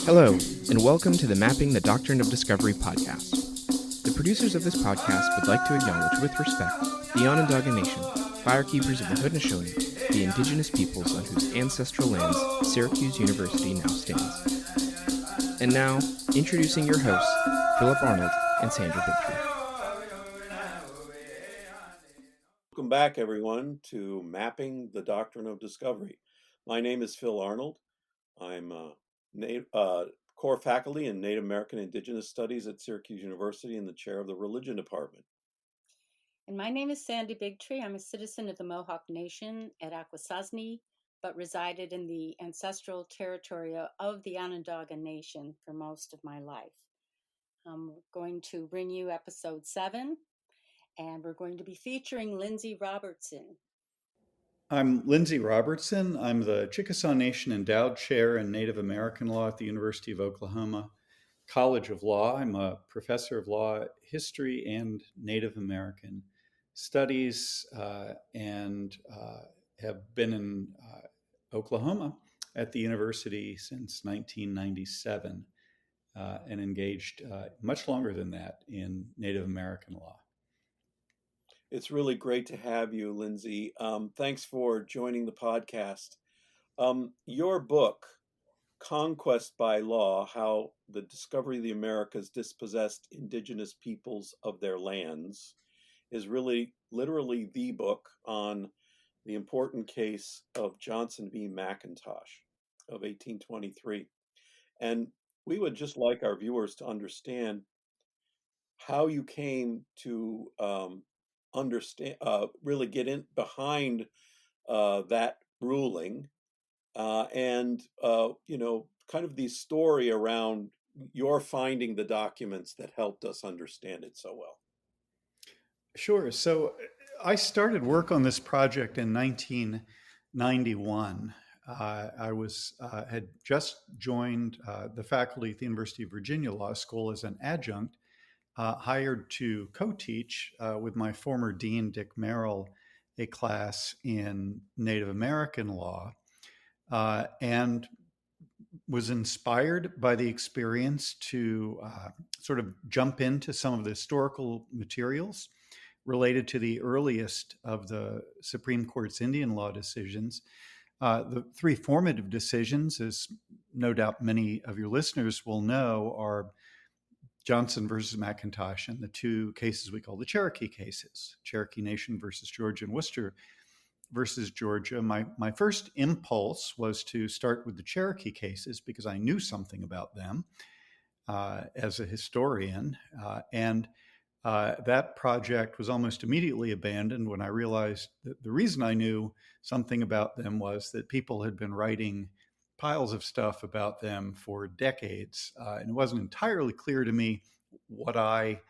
Hello, and welcome to the Mapping the Doctrine of Discovery podcast. The producers of this podcast would like to acknowledge with respect the Onondaga Nation, firekeepers of the Haudenosaunee, the indigenous peoples on whose ancestral lands Syracuse University now stands. And now, introducing your hosts, Philip Arnold and Sandra Bigtree. Welcome back, everyone, to Mapping the Doctrine of Discovery. My name is Phil Arnold. I'm core faculty in Native American Indigenous Studies at Syracuse University and the chair of the Religion Department. And my name is Sandy Bigtree. I'm a citizen of the Mohawk Nation at Akwesasne, but resided in the ancestral territory of the Onondaga Nation for most of my life. I'm going to bring you episode 7, and we're going to be featuring Lindsay Robertson. I'm Lindsay Robertson. I'm the Chickasaw Nation Endowed Chair in Native American Law at the University of Oklahoma College of Law. I'm a professor of law, history, and Native American studies, and have been in Oklahoma at the university since 1997 and engaged much longer than that in Native American law. It's really great to have you, Lindsay. Thanks for joining the podcast. Your book, Conquest by Law, How the Discovery of the Americas Dispossessed Indigenous Peoples of Their Lands, is really literally the book on the important case of Johnson v. McIntosh of 1823. And we would just like our viewers to understand how you came to understand, really get in behind that ruling, and kind of the story around your finding the documents that helped us understand it so well. Sure. So I started work on this project in 1991. I had just joined the faculty at the University of Virginia Law School as an adjunct, hired to co-teach with my former dean, Dick Merrill, a class in Native American law, and was inspired by the experience to sort of jump into some of the historical materials related to the earliest of the Supreme Court's Indian law decisions. The three formative decisions, as no doubt many of your listeners will know, are Johnson versus McIntosh and the two cases we call the Cherokee cases, Cherokee Nation versus Georgia and Worcester versus Georgia. My first impulse was to start with the Cherokee cases because I knew something about them as a historian. And that project was almost immediately abandoned when I realized that the reason I knew something about them was that people had been writing piles of stuff about them for decades. And it wasn't entirely clear to me what I,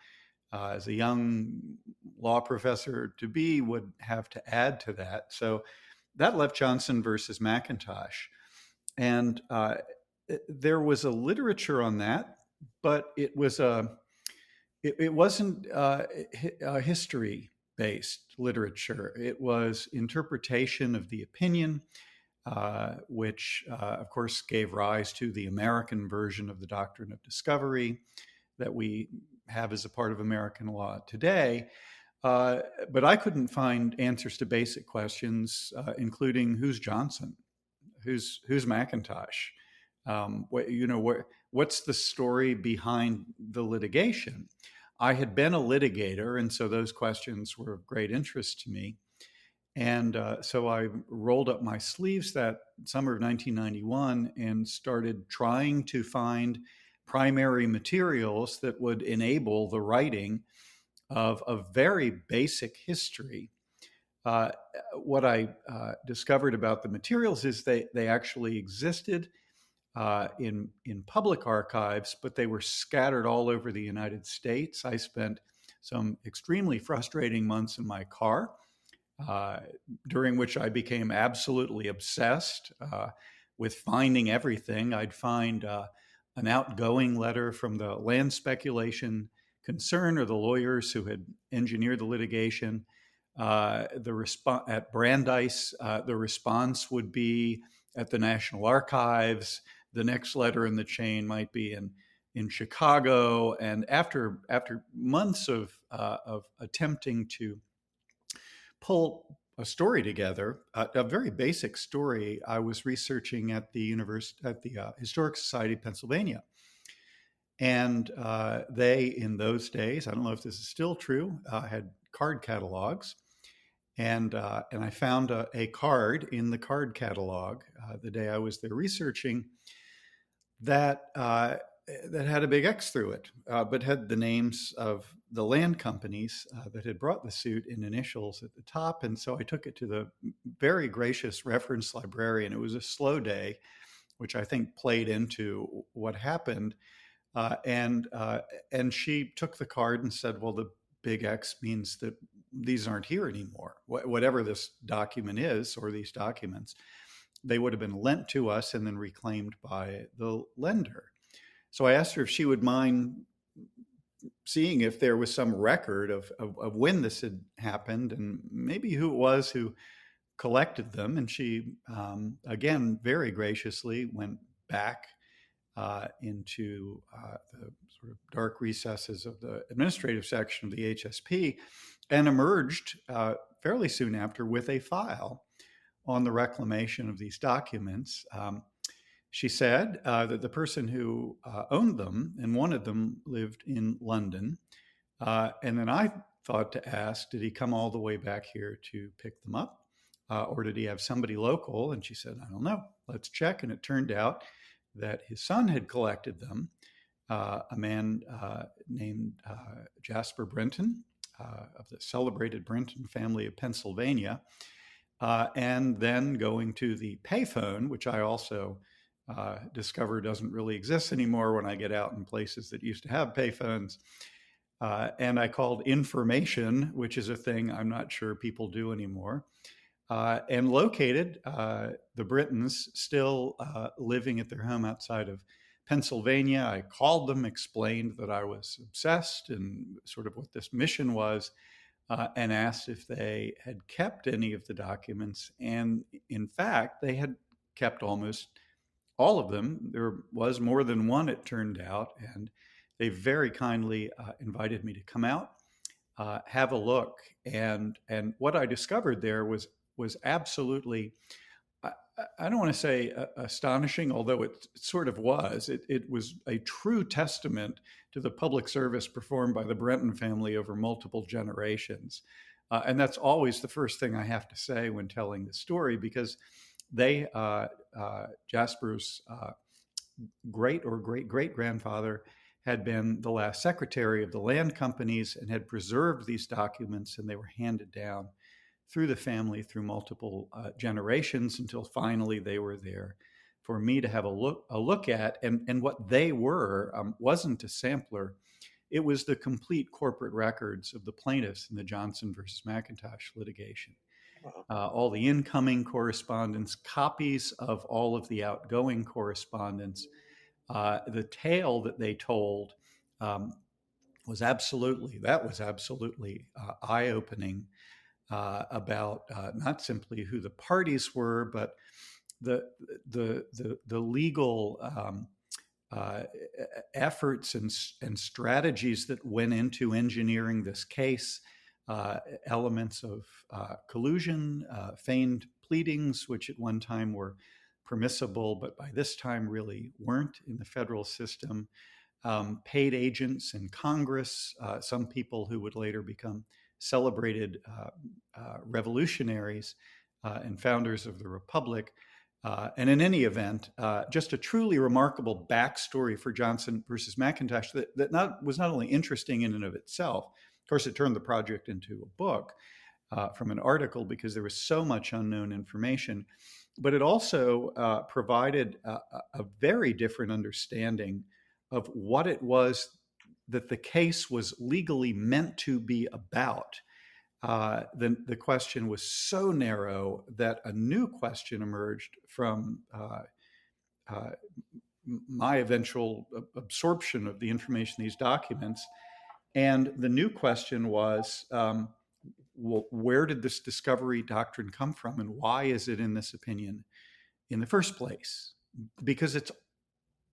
as a young law professor to be, would have to add to that. So that left Johnson versus McIntosh. And there was a literature on that, but it wasn't history-based literature. It was interpretation of the opinion, which, of course, gave rise to the American version of the doctrine of discovery that we have as a part of American law today. But I couldn't find answers to basic questions, including who's Johnson, who's McIntosh, what's the story behind the litigation? I had been a litigator, and so those questions were of great interest to me. And so I rolled up my sleeves that summer of 1991 and started trying to find primary materials that would enable the writing of a very basic history. What I discovered about the materials is they actually existed in public archives, but they were scattered all over the United States. I spent some extremely frustrating months in my car, during which I became absolutely obsessed with finding everything. I'd find an outgoing letter from the land speculation concern or the lawyers who had engineered the litigation. At Brandeis, the response would be at the National Archives. The next letter in the chain might be in Chicago. And after months of attempting to pull a story together, a very basic story, I was researching at the Historic Society of Pennsylvania. And they, in those days, I don't know if this is still true, had card catalogs. And I found a card in the card catalog the day I was there researching that that had a big X through it, but had the names of the land companies that had brought the suit in initials at the top. And so I took it to the very gracious reference librarian. It was a slow day, which I think played into what happened. And she took the card and said, well, the big X means that these aren't here anymore. Whatever this document is, or these documents, they would have been lent to us and then reclaimed by the lender. So I asked her if she would mind seeing if there was some record of when this had happened and maybe who it was who collected them. And she, again, very graciously went back into the sort of dark recesses of the administrative section of the HSP and emerged fairly soon after with a file on the reclamation of these documents. She said that the person who owned them and wanted them lived in London. And then I thought to ask, did he come all the way back here to pick them up? Or did he have somebody local? And she said, I don't know. Let's check. And it turned out that his son had collected them, a man named Jasper Brinton of the celebrated Brinton family of Pennsylvania. And then going to the payphone, which I also discover doesn't really exist anymore when I get out in places that used to have payphones. And I called information, which is a thing I'm not sure people do anymore, and located the Britons still living at their home outside of Pennsylvania. I called them, explained that I was obsessed and sort of what this mission was, and asked if they had kept any of the documents. And in fact, they had kept almost all of them. There was more than one, it turned out, and they very kindly invited me to come out, have a look. And what I discovered there was absolutely, I don't want to say astonishing, although it sort of was. It was a true testament to the public service performed by the Brenton family over multiple generations. And that's always the first thing I have to say when telling the story, because they, Jasper's great or great-great-grandfather had been the last secretary of the land companies and had preserved these documents, and they were handed down through the family through multiple generations until finally they were there for me to have a look at. And what they were wasn't a sampler. It was the complete corporate records of the plaintiffs in the Johnson versus McIntosh litigation. All the incoming correspondence, copies of all of the outgoing correspondence. The tale that they told was absolutely eye-opening about not simply who the parties were, but the legal efforts and strategies that went into engineering this case, elements of collusion, feigned pleadings, which at one time were permissible, but by this time really weren't in the federal system, paid agents in Congress, some people who would later become celebrated revolutionaries and founders of the Republic. And in any event, just a truly remarkable backstory for Johnson versus McIntosh that was not only interesting in and of itself. Of course, it turned the project into a book from an article because there was so much unknown information, but it also provided a very different understanding of what it was that the case was legally meant to be about. The question was so narrow that a new question emerged from my eventual absorption of the information in these documents. And the new question was, where did this discovery doctrine come from, and why is it in this opinion in the first place? Because it's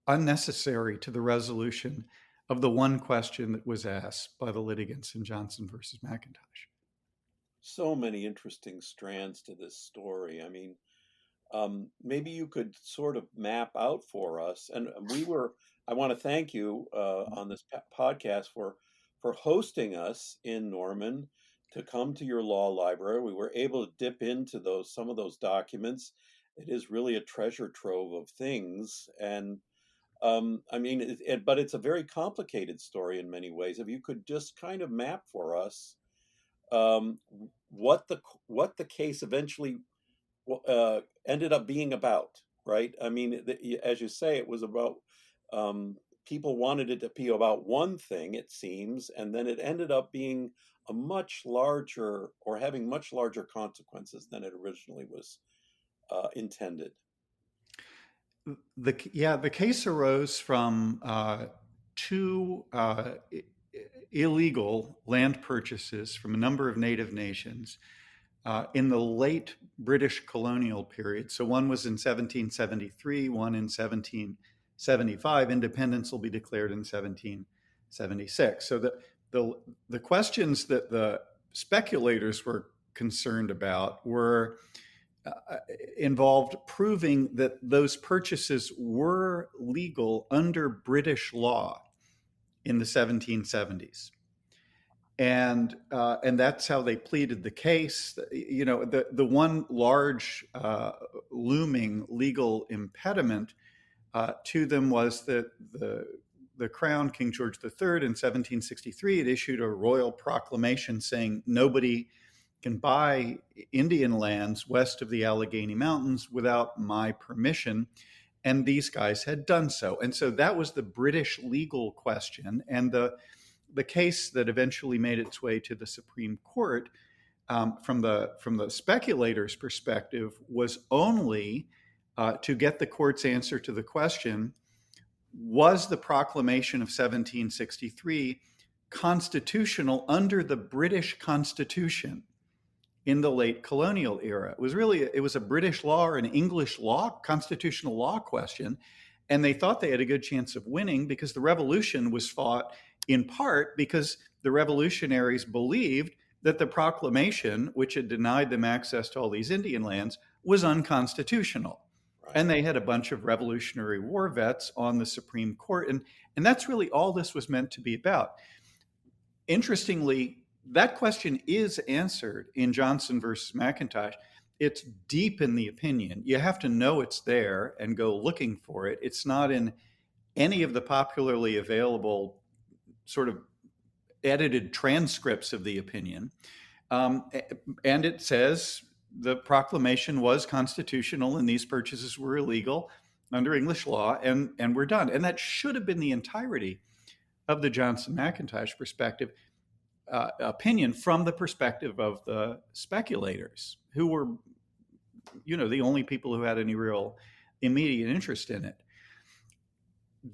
unnecessary to the resolution of the one question that was asked by the litigants in Johnson versus McIntosh. So many interesting strands to this story. I mean, maybe you could sort of map out for us. And I want to thank you on this podcast for hosting us in Norman to come to your law library. We were able to dip into some of those documents. It is really a treasure trove of things. And I mean, but it's a very complicated story in many ways. If you could just kind of map for us um, what the case eventually ended up being about, right? I mean, as you say, it was about people wanted it to be about one thing, it seems, and then it ended up being a much larger or having much larger consequences than it originally was intended. The case arose from two illegal land purchases from a number of native nations in the late British colonial period. So one was in 1773, one in 1775. Independence will be declared in 1776. So the questions that the speculators were concerned about were involved proving that those purchases were legal under British law in the 1770s. And that's how they pleaded the case. You know, the one large looming legal impediment to them was that the Crown, King George III, in 1763, had issued a royal proclamation saying nobody can buy Indian lands west of the Allegheny Mountains without my permission. And these guys had done so. And so that was the British legal question. And the case that eventually made its way to the Supreme Court, from the speculator's perspective, was only to get the court's answer to the question, was the proclamation of 1763 constitutional under the British Constitution in the late colonial era? It was a British law or an English law, constitutional law question. And they thought they had a good chance of winning because the revolution was fought in part because the revolutionaries believed that the proclamation, which had denied them access to all these Indian lands, was unconstitutional. Right. And they had a bunch of Revolutionary War vets on the Supreme Court. And that's really all this was meant to be about. Interestingly, that question is answered in Johnson versus McIntosh. It's deep in the opinion. You have to know it's there and go looking for it. It's not in any of the popularly available sort of edited transcripts of the opinion. And it says the proclamation was constitutional and these purchases were illegal under English law, and we're done. And that should have been the entirety of the Johnson-McIntosh perspective. Opinion from the perspective of the speculators, who were, the only people who had any real immediate interest in it.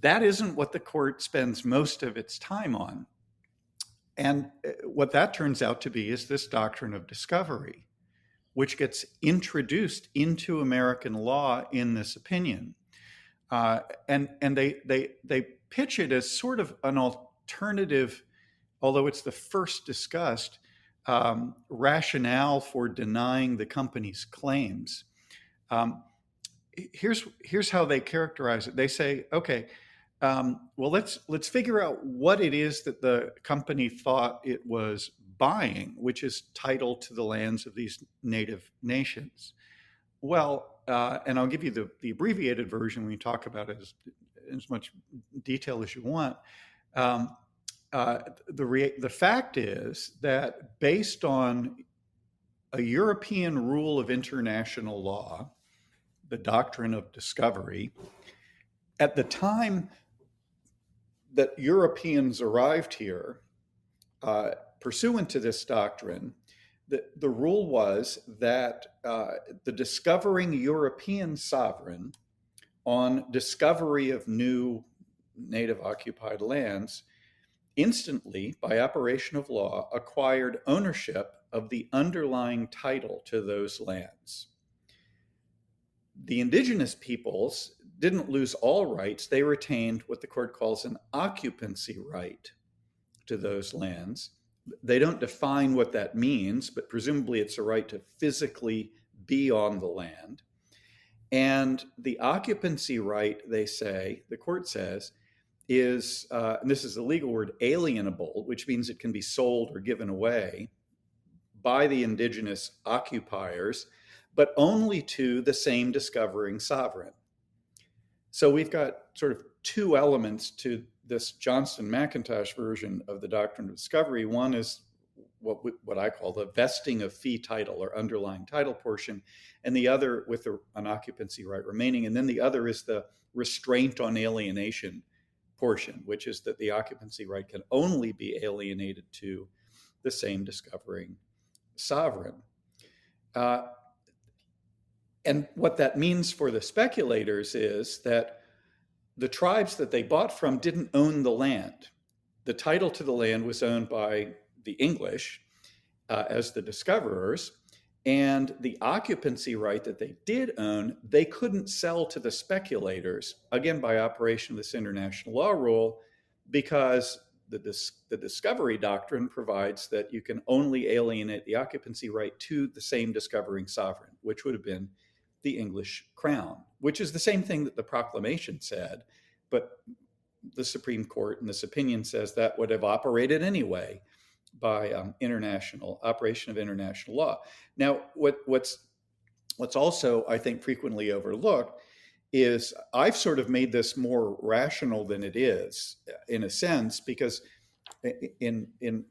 That isn't what the court spends most of its time on. And what that turns out to be is this doctrine of discovery, which gets introduced into American law in this opinion. And they pitch it as sort of an alternative, although it's the first discussed, rationale for denying the company's claims. Here's how they characterize it. They say, okay, well, let's figure out what it is that the company thought it was buying, which is title to the lands of these native nations. Well, and I'll give you the abbreviated version when you talk about it as much detail as you want. The fact is that based on a European rule of international law, the doctrine of discovery, at the time that Europeans arrived here, pursuant to this doctrine, the rule was that the discovering European sovereign, on discovery of new native occupied lands, instantly, by operation of law, acquired ownership of the underlying title to those lands. The indigenous peoples didn't lose all rights. They retained what the court calls an occupancy right to those lands. They don't define what that means, but presumably it's a right to physically be on the land. And the occupancy right, they say, the court says, is, and this is the legal word, alienable, which means it can be sold or given away by the indigenous occupiers, but only to the same discovering sovereign. So we've got sort of two elements to this Johnston-McIntosh version of the doctrine of discovery. One is what I call the vesting of fee title or underlying title portion, and the other with an occupancy right remaining. And then the other is the restraint on alienation portion, which is that the occupancy right can only be alienated to the same discovering sovereign. And what that means for the speculators is that the tribes that they bought from didn't own the land. The title to the land was owned by the English as the discoverers, and the occupancy right that they did own, they couldn't sell to the speculators, again, by operation of this international law rule, because the discovery doctrine provides that you can only alienate the occupancy right to the same discovering sovereign, which would have been the English crown, which is the same thing that the proclamation said, but the Supreme Court in this opinion says that would have operated anyway by operation of international law. Now, what's also, I think, frequently overlooked is I've sort of made this more rational than it is, in a sense, because in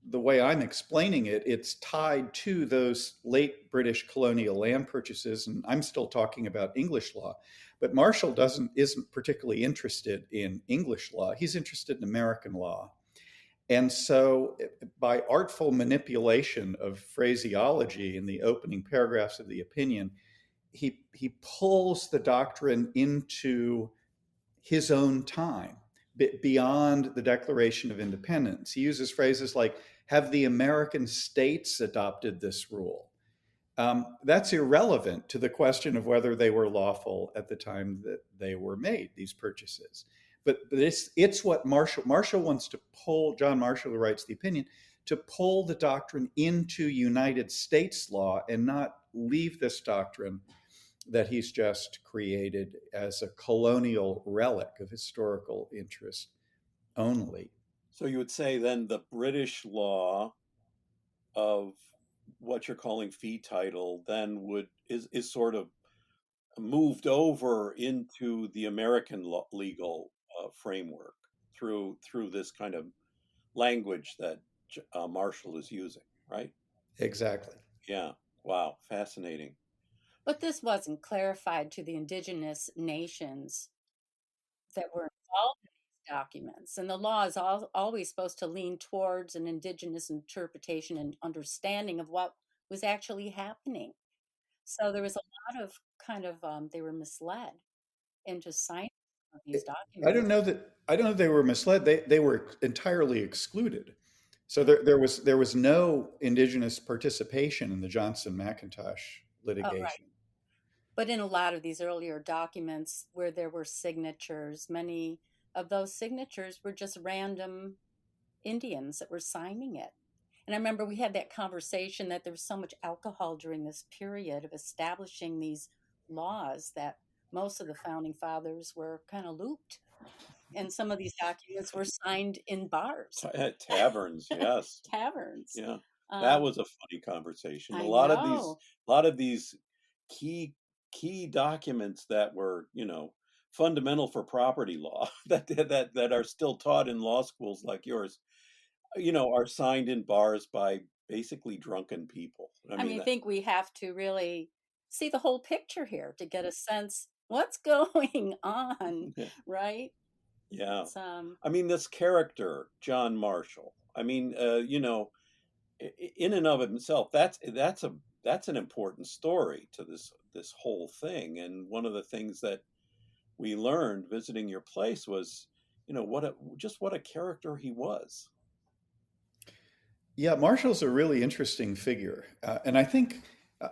the way I'm explaining it, it's tied to those late British colonial land purchases, and I'm still talking about English law. But Marshall isn't particularly interested in English law. He's interested in American law. And so by artful manipulation of phraseology in the opening paragraphs of the opinion, he pulls the doctrine into his own time, beyond the Declaration of Independence. He uses phrases like, have the American states adopted this rule? That's irrelevant to the question of whether they were lawful at the time that they were made, these purchases. But it's what Marshall wants to pull, John Marshall, who writes the opinion, to pull the doctrine into United States law and not leave this doctrine that he's just created as a colonial relic of historical interest only. So you would say then the British law of what you're calling fee title then is sort of moved over into the American legal framework through this kind of language that Marshall is using, right? Exactly. Yeah. Wow. Fascinating. But this wasn't clarified to the indigenous nations that were involved in these documents. And the law is always supposed to lean towards an indigenous interpretation and understanding of what was actually happening. So there was a lot of they were misled into signing of these documents. I don't know they were misled. They were entirely excluded. So there was no indigenous participation in the Johnson-McIntosh litigation. Oh, right. But in a lot of these earlier documents where there were signatures, many of those signatures were just random Indians that were signing it. And I remember we had that conversation that there was so much alcohol during this period of establishing these laws that most of the founding fathers were kind of looped. And some of these documents were signed in bars. Taverns, yes. Taverns. Yeah. That was a funny conversation. I A lot know. of these key documents that were, fundamental for property law that are still taught in law schools like yours, are signed in bars by basically drunken people. I think we have to really see the whole picture here to get a sense what's going on, right? Yeah. It's, this character, John Marshall, in and of himself, that's an important story to this whole thing. And one of the things that we learned visiting your place was, what a character he was. Yeah, Marshall's a really interesting figure, and I think uh,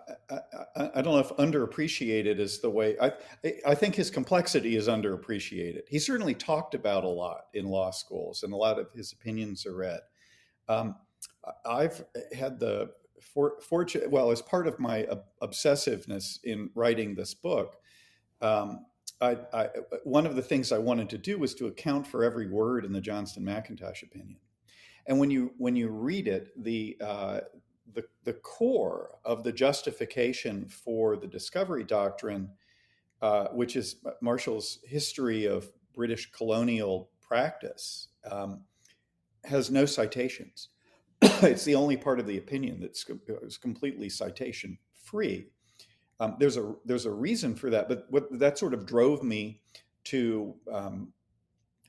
I don't know if underappreciated is the way. I think his complexity is underappreciated. He's certainly talked about a lot in law schools, and a lot of his opinions are read. Um, I've had the fortune, well, as part of my obsessiveness in writing this book, um, one of the things I wanted to do was to account for every word in the Johnston McIntosh opinion. And when you read it, the core of the justification for the discovery doctrine, which is Marshall's history of British colonial practice, has no citations. It's the only part of the opinion that's completely citation free. There's a reason for that, but what that sort of drove me to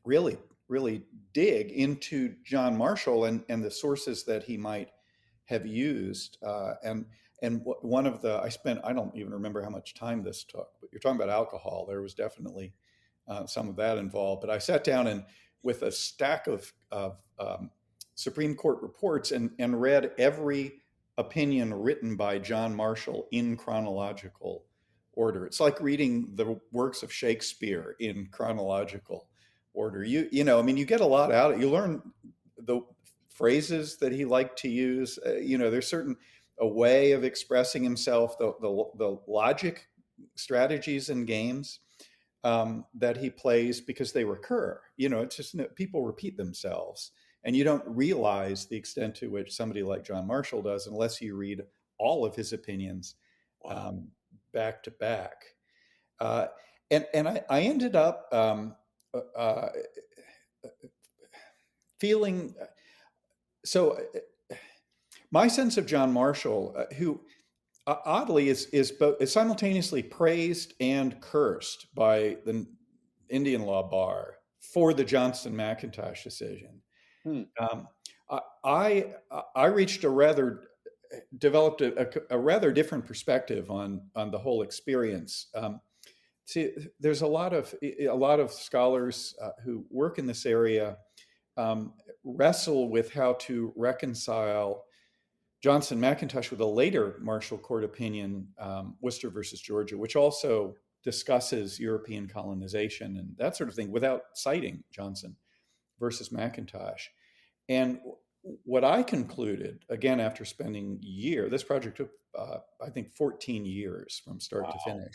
really really dig into John Marshall and the sources that he might have used. And one of the I don't even remember how much time this took, but you're talking about alcohol. There was definitely some of that involved. But I sat down and with a stack of Supreme Court reports and read every opinion written by John Marshall in chronological order. It's like reading the works of Shakespeare in chronological order. I mean, you get a lot out of it. You learn the phrases that he liked to use. There's certain a way of expressing himself, the logic strategies and games that he plays because they recur. It's just people repeat themselves, and you don't realize the extent to which somebody like John Marshall does unless you read all of his opinions Wow. back to back. Uh, and I ended up uh, feeling so. My sense of John Marshall, who oddly is simultaneously praised and cursed by the Indian law bar for the Johnston McIntosh decision. Hmm. Um, I I reached a rather developed a rather different perspective on the whole experience. See, there's a lot of scholars who work in this area wrestle with how to reconcile Johnson McIntosh with a later Marshall Court opinion, Worcester versus Georgia, which also discusses European colonization and that sort of thing without citing Johnson versus McIntosh. And what I concluded, again, after spending this project took, I think, 14 years from start to Wow. finish.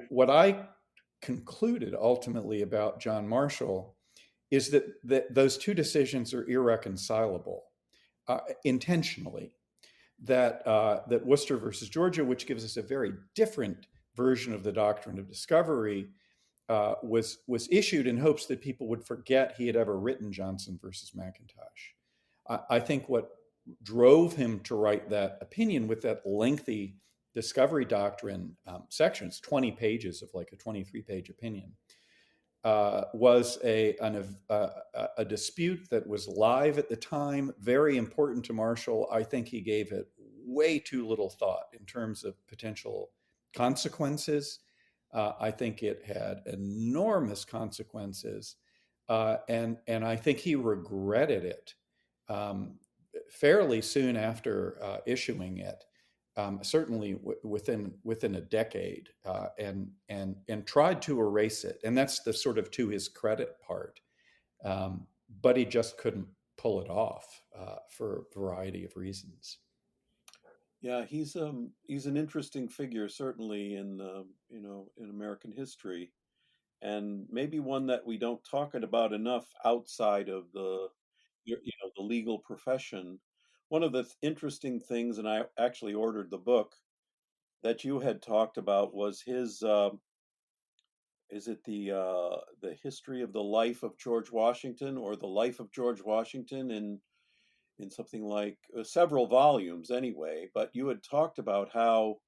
What I concluded ultimately about John Marshall is that those two decisions are irreconcilable intentionally. That Worcester versus Georgia, which gives us a very different version of the doctrine of discovery, was issued in hopes that people would forget he had ever written Johnson versus McIntosh. I think what drove him to write that opinion with that lengthy discovery doctrine sections, 20 pages of like a 23-page opinion, was a dispute that was live at the time, very important to Marshall. I think he gave it way too little thought in terms of potential consequences. I think it had enormous consequences, and I think he regretted it fairly soon after issuing it. Certainly within a decade, and tried to erase it, and that's the sort of to his credit part. But he just couldn't pull it off for a variety of reasons. Yeah, he's an interesting figure, certainly in in American history, and maybe one that we don't talk about enough outside of the legal profession. One of the interesting things, and I actually ordered the book that you had talked about, was his is it the history of the life of George Washington, or the life of George Washington in something like several volumes anyway. But you had talked about how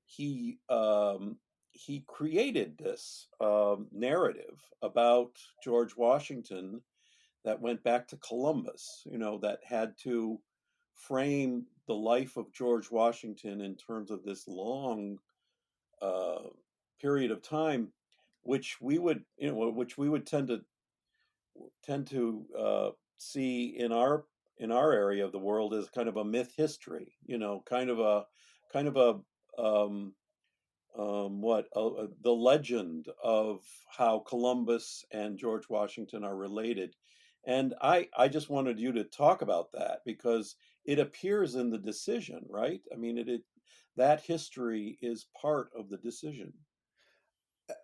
he um, he created this narrative about George Washington that went back to Columbus, that had to frame the life of George Washington in terms of this long uh, period of time, which we would tend to see in our in our area of the world as kind of a myth history, kind of a the legend of how Columbus and George Washington are related. And I just wanted you to talk about that because it appears in the decision, right? I mean, that history is part of the decision.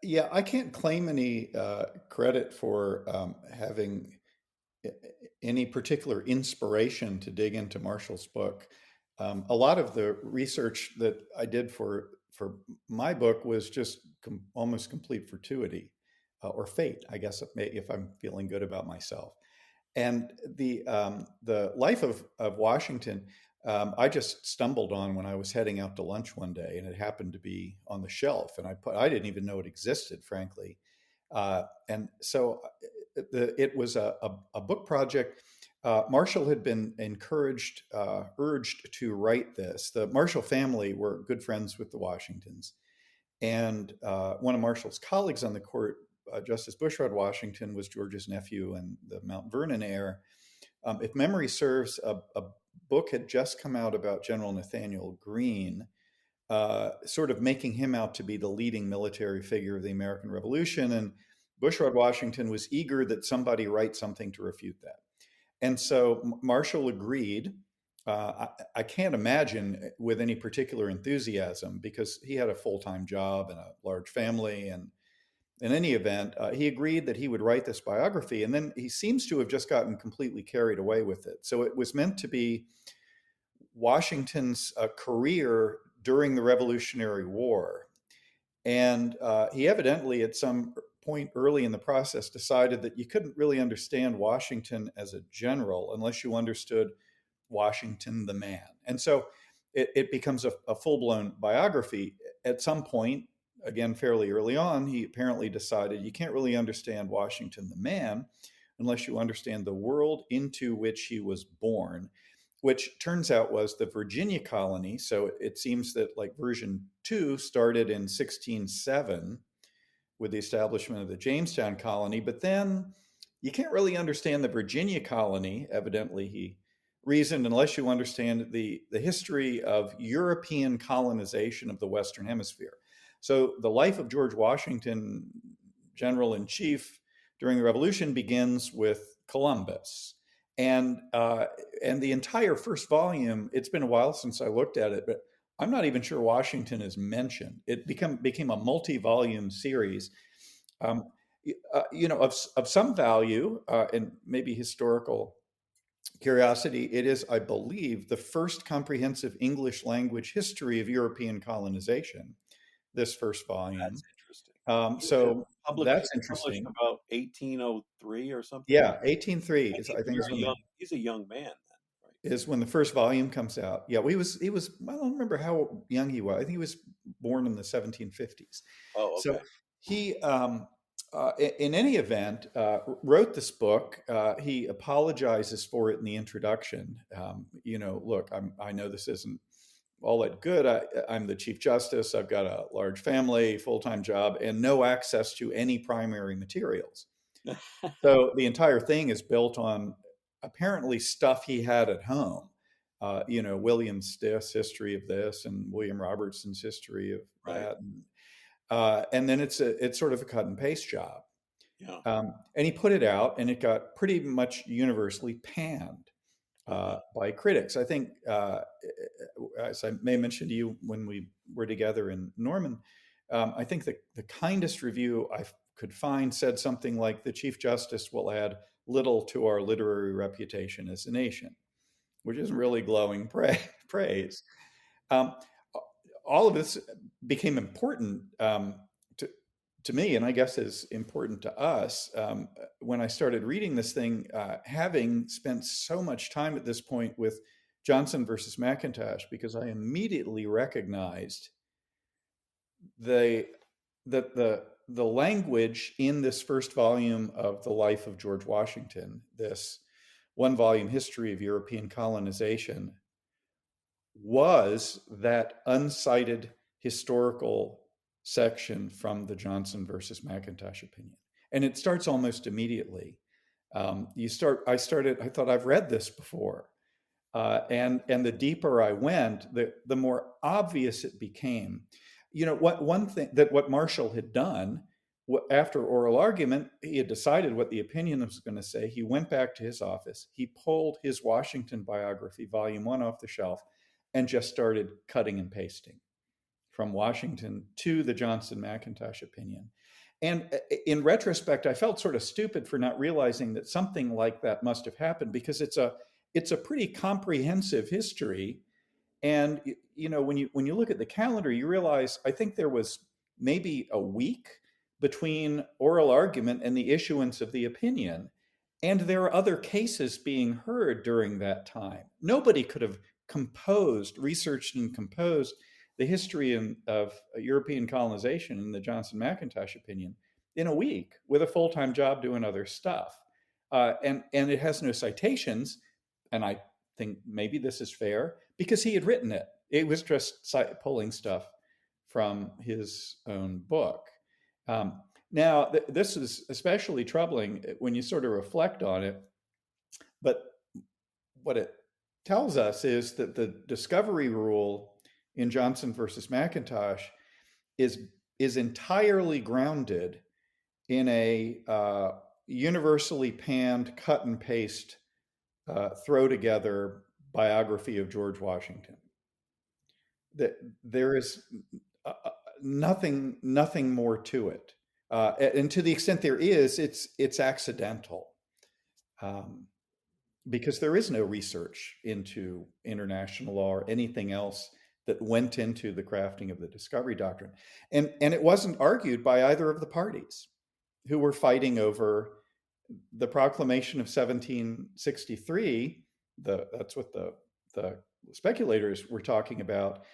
Yeah, I can't claim any credit for having any particular inspiration to dig into Marshall's book. A lot of the research that I did for my book was just almost complete fortuity or fate, I guess, if I'm feeling good about myself. And the life of Washington, I just stumbled on when I was heading out to lunch one day, and it happened to be on the shelf, and I didn't even know it existed, frankly. And so it was a book project. Marshall had been urged to write this. The Marshall family were good friends with the Washingtons. And one of Marshall's colleagues on the court, Justice Bushrod Washington, was George's nephew and the Mount Vernon heir. If memory serves, a book had just come out about General Nathaniel Greene, sort of making him out to be the leading military figure of the American Revolution. And Bushrod Washington was eager that somebody write something to refute that. And so Marshall agreed. I can't imagine with any particular enthusiasm because he had a full-time job and a large family. And in any event, he agreed that he would write this biography. And then he seems to have just gotten completely carried away with it. So it was meant to be Washington's career during the Revolutionary War. And he evidently, at some point early in the process, decided that you couldn't really understand Washington as a general unless you understood Washington the man. And so it becomes a full-blown biography. At some point, again, fairly early on, he apparently decided you can't really understand Washington the man unless you understand the world into which he was born, which turns out was the Virginia colony. So it seems that like version 2 started in 1607 with the establishment of the Jamestown colony, but then you can't really understand the Virginia colony, evidently he reasoned, unless you understand the history of European colonization of the Western Hemisphere. So the life of George Washington, General in Chief during the Revolution, begins with Columbus. And the entire first volume, it's been a while since I looked at it, but I'm not even sure Washington is mentioned. It became a multi-volume series, of some value and maybe historical curiosity. It is, I believe, the first comprehensive English language history of European colonization. This first volume. That's interesting. So that's Published interesting. about 1803 or something. Yeah, 1803 is, I think, he's a young man then, right? Is when the first volume comes out. Yeah, he was. I don't remember how young he was. I think he was born in the 1750s. Oh, okay. So he, in any event, wrote this book. He apologizes for it in the introduction. Look, I know this isn't all that good. I'm the Chief Justice. I've got a large family, full-time job, and no access to any primary materials. So the entire thing is built on apparently stuff he had at home. William Stiff's history of this and William Robertson's history of that. And then it's sort of a cut and paste job. Yeah. And he put it out, and it got pretty much universally panned by critics. I think, as I may mention to you when we were together in Norman, I think the kindest review I could find said something like, "The Chief Justice will add little to our literary reputation as a nation," which isn't really glowing praise. All of this became important to me, and I guess is important to us when I started reading this thing, having spent so much time at this point with Johnson versus McIntosh, because I immediately recognized that the language in this first volume of The Life of George Washington, this one-volume history of European colonization, was that uncited historical section from the Johnson versus McIntosh opinion. And it starts almost immediately. I thought I've read this before. And the deeper I went, the more obvious it became. One thing that what Marshall had done after oral argument, he had decided what the opinion was going to say. He went back to his office. He pulled his Washington biography, volume 1, off the shelf, and just started cutting and pasting from Washington to the Johnson-McIntosh opinion. And in retrospect, I felt sort of stupid for not realizing that something like that must have happened, because it's a pretty comprehensive history. And when you look at the calendar, you realize I think there was maybe a week between oral argument and the issuance of the opinion. And there are other cases being heard during that time. Nobody could have researched and composed the history of European colonization in the Johnson-McIntosh opinion in a week with a full-time job doing other stuff. And it has no citations. And I think maybe this is fair because he had written it. It was just pulling stuff from his own book. Now, this is especially troubling when you sort of reflect on it. But what it tells us is that the discovery rule in Johnson versus McIntosh is entirely grounded in a universally panned, cut and paste, throw together biography of George Washington. That there is nothing more to it, and to the extent there is, it's accidental, because there is no research into international law or anything else that went into the crafting of the discovery doctrine, and it wasn't argued by either of the parties who were fighting over the proclamation of 1763. That's what the speculators were talking about.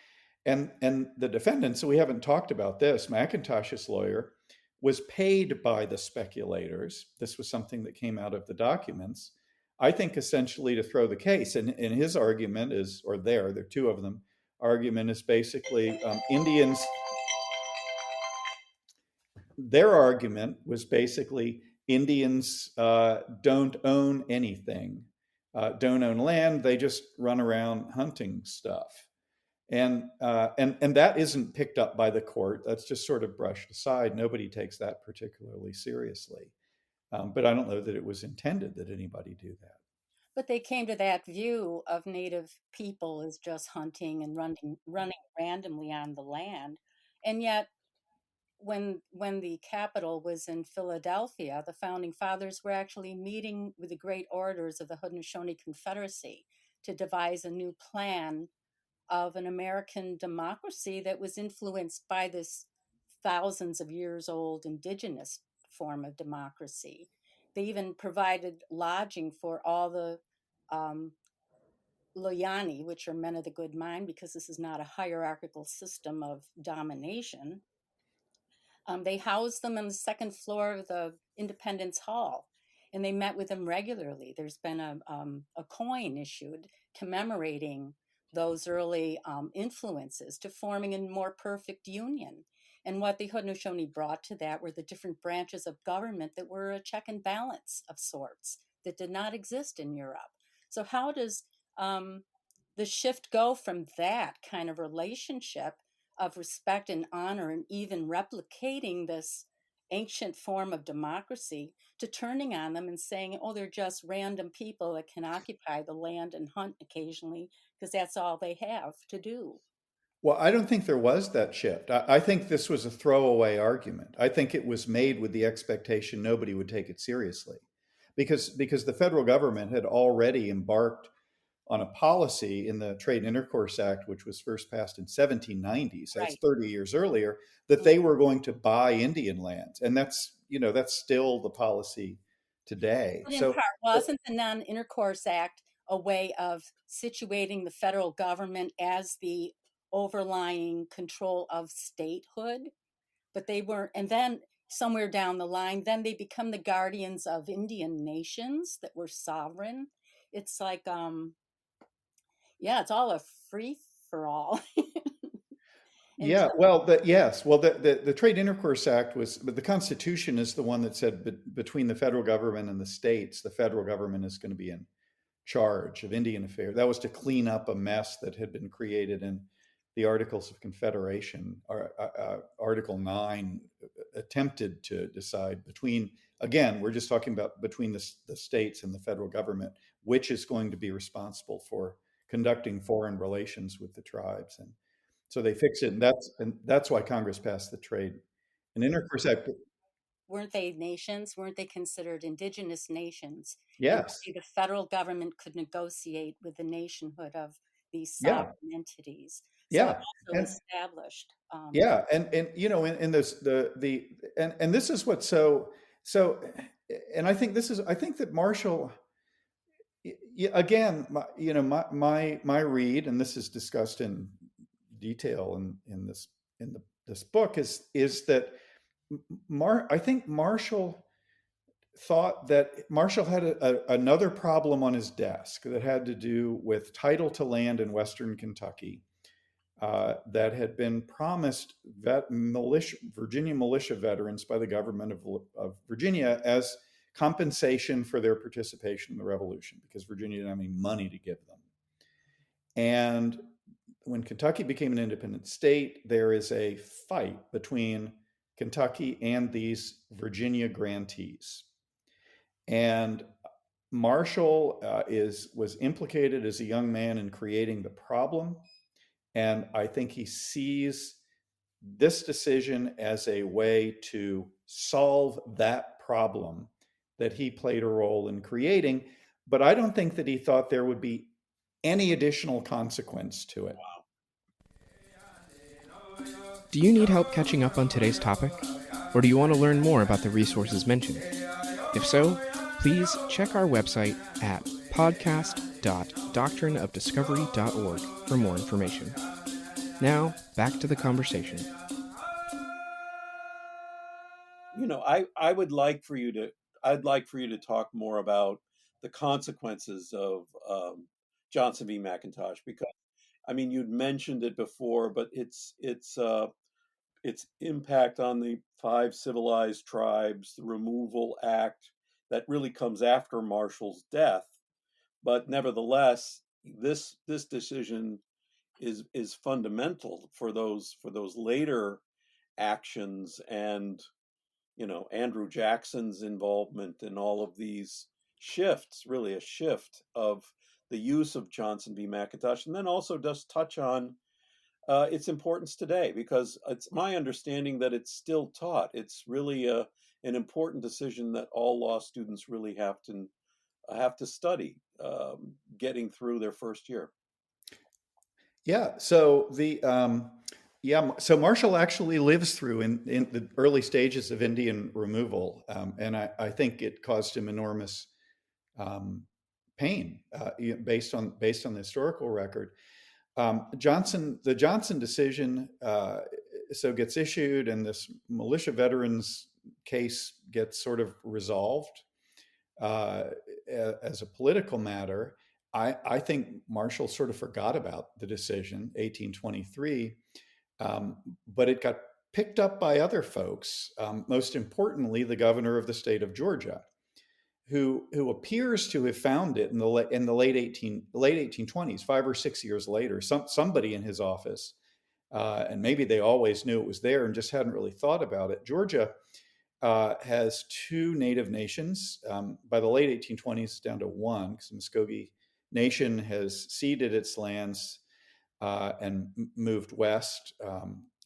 And the defendant, so we haven't talked about this, McIntosh's lawyer, was paid by the speculators. This was something that came out of the documents, I think, essentially to throw the case. And his argument is, or there are two of them, argument is basically Indians. Their argument was basically Indians don't own anything, don't own land. They just run around hunting stuff. And that isn't picked up by the court. That's just sort of brushed aside. Nobody takes that particularly seriously. But I don't know that it was intended that anybody do that. But they came to that view of Native people as just hunting and running randomly on the land. And yet, when the capital was in Philadelphia, the founding fathers were actually meeting with the great orators of the Haudenosaunee Confederacy to devise a new plan of an American democracy that was influenced by this thousands of years old indigenous form of democracy. They even provided lodging for all the Loyani, which are men of the good mind, because this is not a hierarchical system of domination. They housed them on the second floor of the Independence Hall, and they met with them regularly. There's been a coin issued commemorating those early influences to forming a more perfect union. And what the Haudenosaunee brought to that were the different branches of government that were a check and balance of sorts that did not exist in Europe. So how does the shift go from that kind of relationship of respect and honor and even replicating this ancient form of democracy to turning on them and saying, oh, they're just random people that can occupy the land and hunt occasionally because that's all they have to do? Well, I don't think there was that shift. I think this was a throwaway argument. I think it was made with the expectation nobody would take it seriously, because the federal government had already embarked on a policy in the Trade and Intercourse Act, which was first passed in 1790, so that's Right. 30 years earlier, that they were going to buy Indian lands. And that's still the policy today. But in So part, wasn't the Non-Intercourse Act a way of situating the federal government as the overlying control of statehood? But they weren't. And then somewhere down the line, then they become the guardians of Indian nations that were sovereign. It's like, yeah, it's all a free for all. Yeah, well, yes. Well, the Trade Intercourse Act was, but the Constitution is the one that said between the federal government and the states, the federal government is going to be in charge of Indian affairs. That was to clean up a mess that had been created in the Articles of Confederation. Article 9 attempted to decide between, again, we're just talking about between the states and the federal government, which is going to be responsible for conducting foreign relations with the tribes. And so they fixed it, and that's why Congress passed the Trade and Intercourse Act. Weren't they nations? Weren't they considered indigenous nations? And Yes. the federal government could negotiate with the nationhood of these Yeah. sovereign entities. So it Yeah. also And established. yeah, and you know, in this the and this is what's so, and I think that Marshall, again, my read, and this is discussed in detail in this book, is that I think Marshall thought that Marshall had another problem on his desk that had to do with title to land in Western Kentucky that had been promised Virginia militia veterans by the government of Virginia as compensation for their participation in the Revolution, because Virginia didn't have any money to give them. And when Kentucky became an independent state, there is a fight between Kentucky and these Virginia grantees. And Marshall was implicated as a young man in creating the problem. And I think he sees this decision as a way to solve that problem that he played a role in creating. But I don't think that he thought there would be any additional consequence to it. Do you need help catching up on today's topic? Or do you want to learn more about the resources mentioned? If so, please check our website at podcast.doctrineofdiscovery.org for more information. Now, back to the conversation. You know, I'd like for you to talk more about the consequences of Johnson v. McIntosh, because I mean, you'd mentioned it before, but its impact on the 5 civilized tribes, the Removal Act that really comes after Marshall's death, but nevertheless, this decision is fundamental for those later actions, and you know, Andrew Jackson's involvement in all of these shifts, really a shift of the use of Johnson v. McIntosh, and then also just touch on its importance today, because it's my understanding that it's still taught. It's really an important decision that all law students really have to study, getting through their first year. Yeah. So so Marshall actually lives through in the early stages of Indian removal, and I think it caused him enormous pain based on the historical record. The Johnson decision so gets issued, and this militia veterans case gets sort of resolved as a political matter. I think Marshall sort of forgot about the decision, 1823, but it got picked up by other folks, most importantly, the governor of the state of Georgia, who appears to have found it in the late 1820s, 5 or 6 years later. Somebody in his office, and maybe they always knew it was there and just hadn't really thought about it. Georgia has 2 native nations. By the late 1820s, down to 1, because the Muskogee Nation has ceded its lands and moved west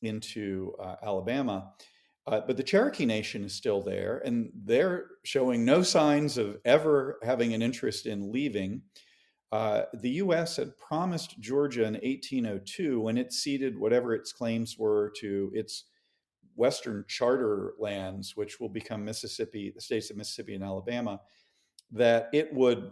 into Alabama. But the Cherokee Nation is still there, and they're showing no signs of ever having an interest in leaving. The U.S. had promised Georgia in 1802, when it ceded whatever its claims were to its western charter lands, which will become Mississippi, the states of Mississippi and Alabama, that it would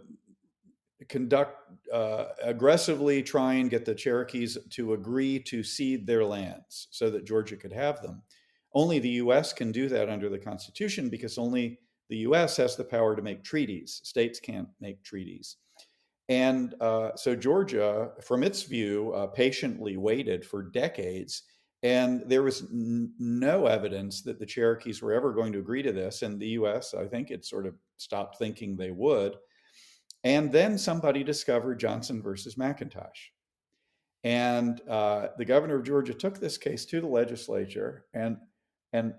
aggressively try and get the Cherokees to agree to cede their lands so that Georgia could have them. Only the U.S. can do that under the Constitution, because only the U.S. has the power to make treaties. States can't make treaties. And so Georgia, from its view, patiently waited for decades And there was no evidence that the Cherokees were ever going to agree to this. And the US, I think it sort of stopped thinking they would. And then somebody discovered Johnson versus McIntosh. And the governor of Georgia took this case to the legislature and and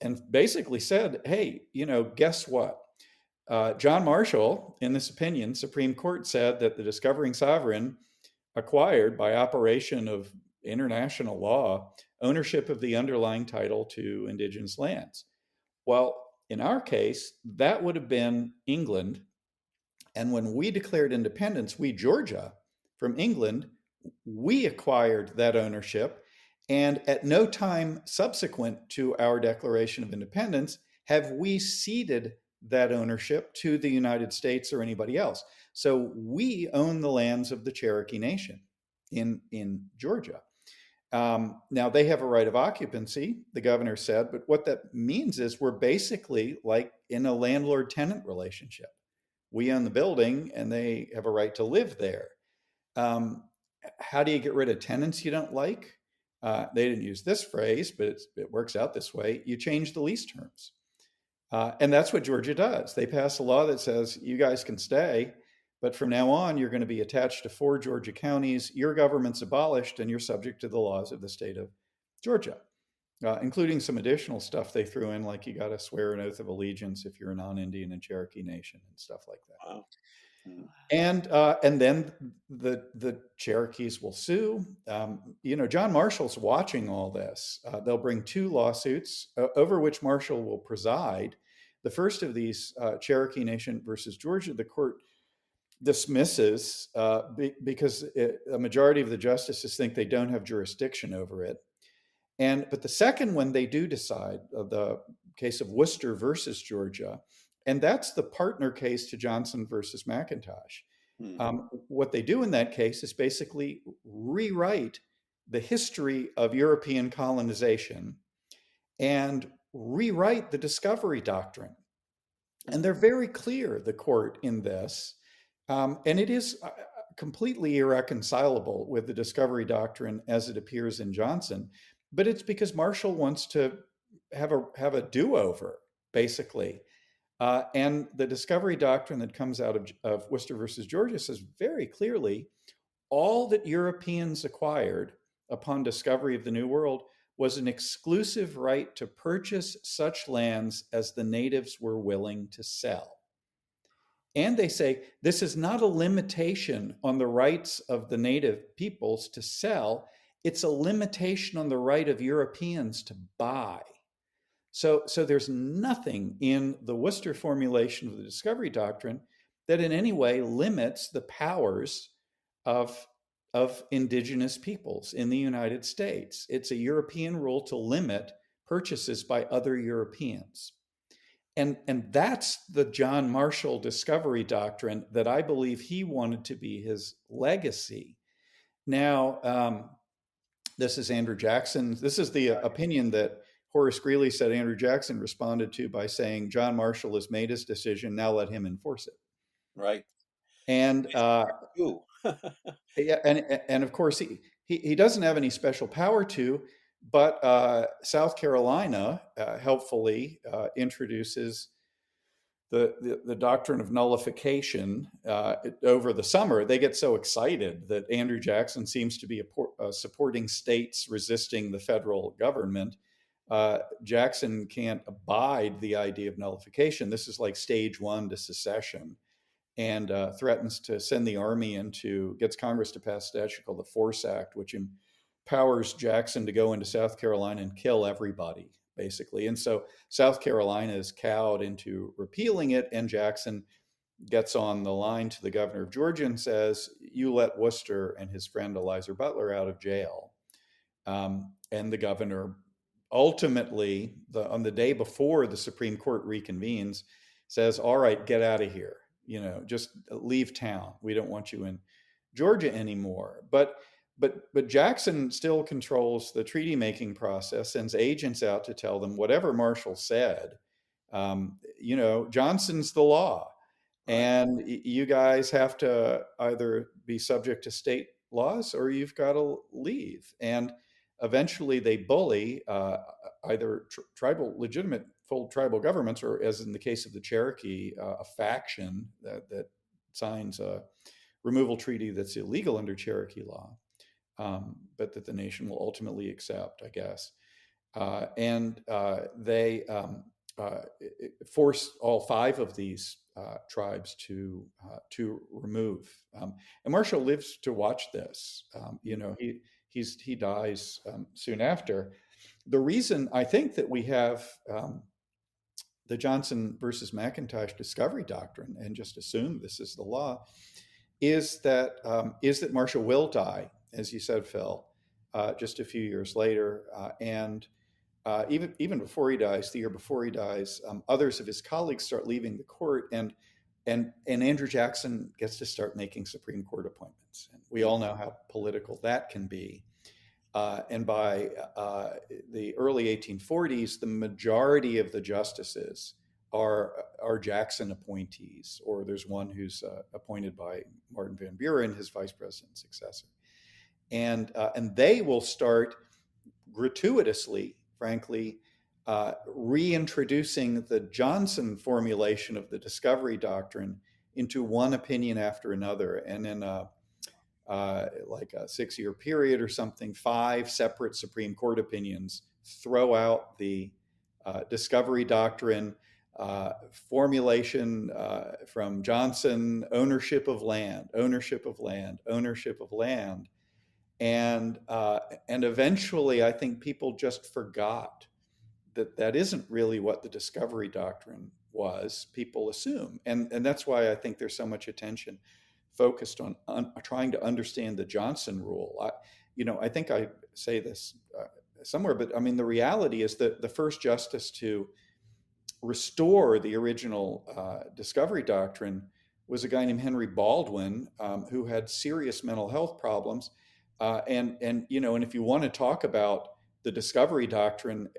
and basically said, "Hey, guess what? John Marshall, in this opinion, Supreme Court said that the discovering sovereign acquired by operation of international law ownership of the underlying title to indigenous lands." Well, in our case, that would have been England. And when we declared independence, we, Georgia, from England, we acquired that ownership. And at no time subsequent to our Declaration of Independence have we ceded that ownership to the United States or anybody else. So we own the lands of the Cherokee Nation in Georgia. Now they have a right of occupancy, the governor said, but what that means is we're basically like in a landlord-tenant relationship. We own the building and they have a right to live there. How do you get rid of tenants you don't like? They didn't use this phrase, but it works out this way. You change the lease terms. And that's what Georgia does. They pass a law that says you guys can stay, but from now on, you're going to be attached to 4 Georgia counties. Your government's abolished and you're subject to the laws of the state of Georgia, including some additional stuff they threw in, like you got to swear an oath of allegiance if you're a non-Indian and Cherokee Nation and stuff like that. Wow. And then the Cherokees will sue. John Marshall's watching all this. They'll bring 2 lawsuits over which Marshall will preside. The first of these, Cherokee Nation versus Georgia, the court dismisses because a majority of the justices think they don't have jurisdiction over it. But the second one they do decide, the case of Worcester versus Georgia, and that's the partner case to Johnson versus McIntosh. What they do in that case is basically rewrite the history of European colonization and rewrite the discovery doctrine. And they're very clear, the court, in this. And it is completely irreconcilable with the discovery doctrine as it appears in Johnson. But it's because Marshall wants to have a do-over, basically. And the discovery doctrine that comes out of Worcester versus Georgia says very clearly, all that Europeans acquired upon discovery of the New World was an exclusive right to purchase such lands as the natives were willing to sell. And they say this is not a limitation on the rights of the native peoples to sell. It's a limitation on the right of Europeans to buy. So there's nothing in the Worcester formulation of the discovery doctrine that in any way limits the powers of indigenous peoples in the United States. It's a European rule to limit purchases by other Europeans. And that's the John Marshall discovery doctrine that I believe he wanted to be his legacy. Now, this is Andrew Jackson. This is the opinion that Horace Greeley said Andrew Jackson responded to by saying, John Marshall has made his decision, now let him enforce it. Right. And yeah, and of course he doesn't have any special power to, but South Carolina helpfully introduces the doctrine of nullification over the summer. They get so excited that Andrew Jackson seems to be supporting states resisting the federal government. Jackson can't abide the idea of nullification. This is like stage 1 to secession, and threatens to send the army gets Congress to pass a statute called the Force Act, which empowers Jackson to go into South Carolina and kill everybody, basically. And so South Carolina is cowed into repealing it, and Jackson gets on the line to the governor of Georgia and says, you let Worcester and his friend Eliza Butler out of jail. And the governor ultimately, on the day before the Supreme Court reconvenes, says, all right, get out of here. Just leave town. We don't want you in Georgia anymore. But Jackson still controls the treaty making process, sends agents out to tell them whatever Marshall said, Johnson's the law. Right. And you guys have to either be subject to state laws or you've got to leave. And eventually they bully either legitimate full tribal governments, or, as in the case of the Cherokee, a faction that signs a removal treaty that's illegal under Cherokee law, but that the nation will ultimately accept, I guess. And they force all 5 of these tribes to remove. And Marshall lives to watch this. He dies soon after. The reason I think that we have the Johnson versus McIntosh discovery doctrine and just assume this is the law is that Marshall will die, as you said, Phil, just a few years later, and even before he dies, the year before he dies, others of his colleagues start leaving the court, and Andrew Jackson gets to start making Supreme Court appointments. And we all know how political that can be. And by the early 1840s, the majority of the justices are Jackson appointees, or there's one who's appointed by Martin Van Buren, his vice president successor. And they will start gratuitously, frankly, reintroducing the Johnson formulation of the discovery doctrine into one opinion after another. And in like a 6-year period or something, 5 separate Supreme Court opinions throw out the discovery doctrine formulation from Johnson: ownership of land, ownership of land, ownership of land. And eventually, I think people just forgot that isn't really what the discovery doctrine was. People assume, and that's why I think there's so much attention focused on trying to understand the Johnson rule. I think I say this somewhere, but I mean, the reality is that the first justice to restore the original discovery doctrine was a guy named Henry Baldwin, who had serious mental health problems. And if you want to talk about the discovery doctrine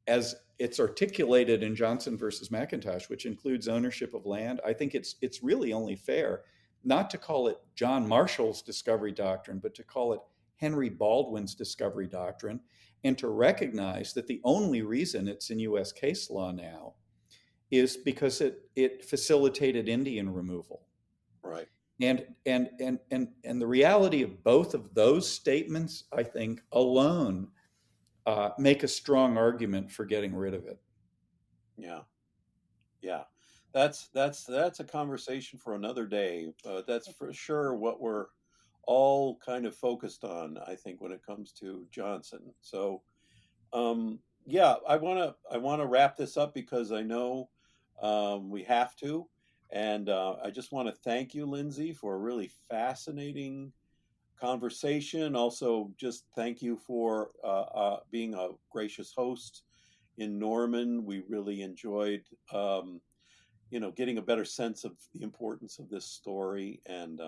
as it's articulated in Johnson versus McIntosh, which includes ownership of land, I think it's really only fair not to call it John Marshall's discovery doctrine, but to call it Henry Baldwin's discovery doctrine, and to recognize that the only reason it's in U.S. case law now is because it facilitated Indian removal. Right. And the reality of both of those statements, I think, alone make a strong argument for getting rid of it. Yeah. That's a conversation for another day. That's for sure what we're all kind of focused on, I think, when it comes to Johnson. So, I want to wrap this up because I know we have to. And I just want to thank you, Lindsay, for a really fascinating conversation. Also, just thank you for being a gracious host in Norman. We really enjoyed, getting a better sense of the importance of this story. And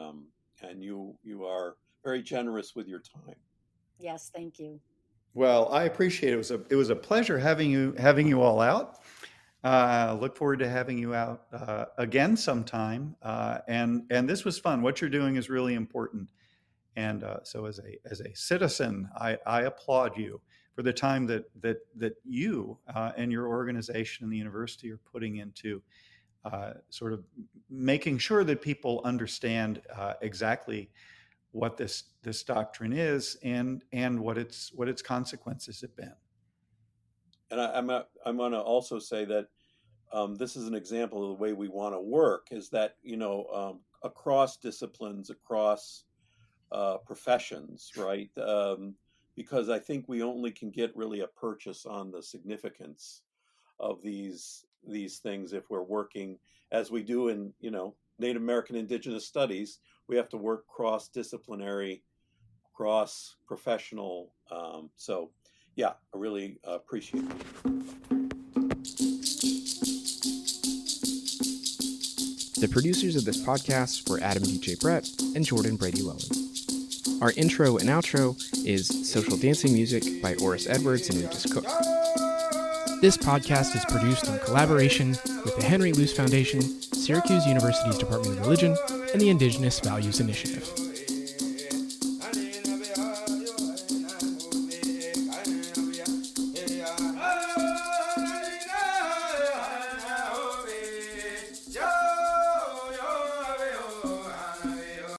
you are very generous with your time. Yes, thank you. Well, I appreciate it. It was a pleasure having you all out. Look forward to having you out again sometime. And this was fun. What you're doing is really important. And so as a citizen, I applaud you for the time that you and your organization and the university are putting into sort of making sure that people understand exactly what this doctrine is and what its consequences have been. And I'm going to also say that this is an example of the way we want to work, is that, across disciplines, across professions, right? Because I think we only can get really a purchase on the significance of these things if we're working as we do in, Native American Indigenous studies. We have to work cross-disciplinary, cross-professional. I really appreciate it. The producers of this podcast were Adam DJ Brett and Jordan Brady Lowen. Our intro and outro is Social Dancing Music by Oris Edwards and Regis Cook. This podcast is produced in collaboration with the Henry Luce Foundation, Syracuse University's Department of Religion, and the Indigenous Values Initiative.